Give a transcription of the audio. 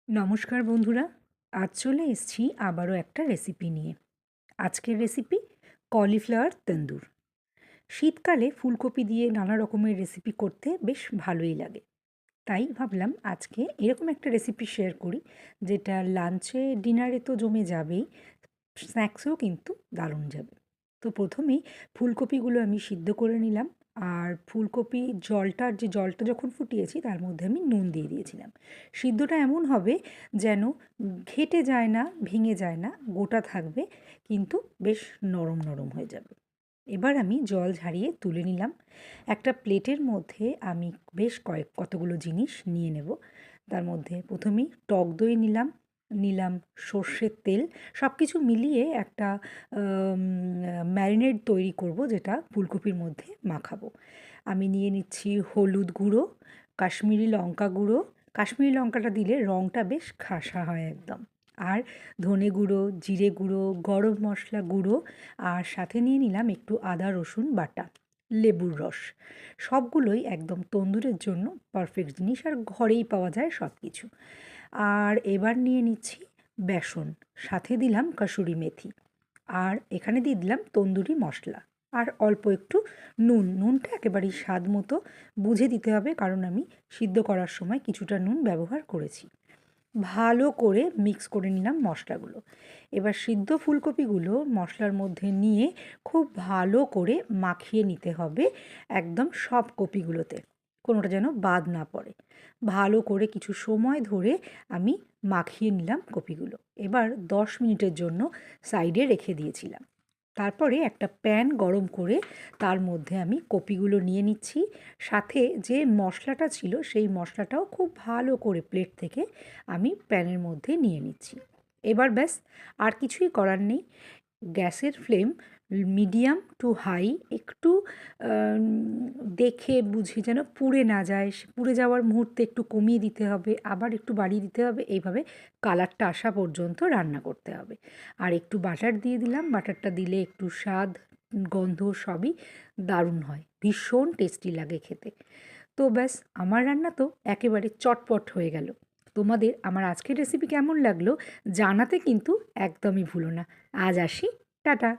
নমস্কার বন্ধুরা, আজ চলে এসেছি আবারও একটা রেসিপি নিয়ে। আজকের রেসিপি কলিফ্লাওয়ার তন্দুর। শীতকালে ফুলকপি দিয়ে নানা রকমের রেসিপি করতে বেশ ভালোই লাগে। তাই ভাবলাম আজকে এরকম একটা রেসিপি শেয়ার করি, যেটা লাঞ্চে ডিনারে তো জমে যাবেই, স্ন্যাক্সেও কিন্তু দারুণ যাবে। তো প্রথমেই ফুলকপিগুলো আমি সিদ্ধ করে নিলাম। আর ফুলকপি জলটা যখন ফুটিয়েছি তার মধ্যে আমি নুন দিয়ে দিয়েছিলাম। সিদ্ধটা এমন হবে যেন ঘেটে যায় না, ভেঙে যায় না, গোটা থাকবে, কিন্তু বেশ নরম নরম হয়ে যাবে। এবার আমি জল ঝারিয়ে তুলে নিলাম। একটা প্লেটের মধ্যে আমি বেশ কতগুলো জিনিস নিয়ে নেব। তার মধ্যে প্রথমেই টক দই নিলাম, নিলাম সর্ষের তেল। সব কিছু মিলিয়ে একটা ম্যারিনেড তৈরি করব, যেটা ফুলকপির মধ্যে মাখাবো। আমি নিয়ে নিচ্ছি হলুদ গুঁড়ো, কাশ্মীরি লঙ্কা গুঁড়ো। কাশ্মীরি লঙ্কাটা দিলে রঙটা বেশ খাসা হয় একদম। আর ধনে গুঁড়ো, জিরে গুঁড়ো, গরম মশলা গুঁড়ো, আর সাথে নিয়ে নিলাম একটু আদা রসুন বাটা, লেবুর রস। সবগুলোই একদম তন্দুরের জন্য পারফেক্ট জিনিস, আর ঘরেই পাওয়া যায় সব কিছু। আর এবার নিয়ে নিচ্ছি বেসন, সাথে দিলাম কাসুরি মেথি, আর এখানে দিয়ে দিলাম তন্দুরি মশলা, আর অল্প একটু নুনটা একেবারেই স্বাদ মতো বুঝে দিতে হবে, কারণ আমি সিদ্ধ করার সময় কিছুটা নুন ব্যবহার করেছি। ভালো করে মিক্স করে নিলাম মশলাগুলো। এবার সিদ্ধ ফুলকপিগুলো মশলার মধ্যে নিয়ে খুব ভালো করে মাখিয়ে নিতে হবে একদম সব কপিগুলোতে, কোনোটা যেন বাদ না পড়ে। ভালো করে কিছু সময় ধরে আমি মাখিয়ে নিলাম কপিগুলো। এবার 10 মিনিটের জন্য সাইডে রেখে দিয়েছিলাম। তারপরে একটা প্যান গরম করে তার মধ্যে আমি কপিগুলো নিয়ে নিচ্ছি। সাথে যে মশলাটা ছিল সেই মশলাটাও খুব ভালো করে প্লেট থেকে আমি প্যানের মধ্যে নিয়ে নিচ্ছি। এবার ব্যাস, আর কিছুই করার নেই। গ্যাসের ফ্লেম মিডিয়াম টু হাই, একটু দেখে বুঝে যেন পুড়ে না যায়, পুড়ে যাওয়ার মুহূর্তে একটু কমিয়ে দিতে হবে, আবার একটু বাড়িয়ে দিতে হবে, এইভাবে কালারটা আসা পর্যন্ত রান্না করতে হবে। আর একটু বাটার দিয়ে দিলাম, বাটারটা দিলে একটু স্বাদ, গন্ধ সবই দারুণ হয়, ভীষণ টেস্টি লাগে খেতে। তো ব্যাস, আমার রান্না তো একেবারে চটপট হয়ে গেল। তোমাদের আমার আজকের রেসিপি কেমন লাগলো জানাতে কিন্তু একদমই ভুলো না। আজ আসি, টাটা।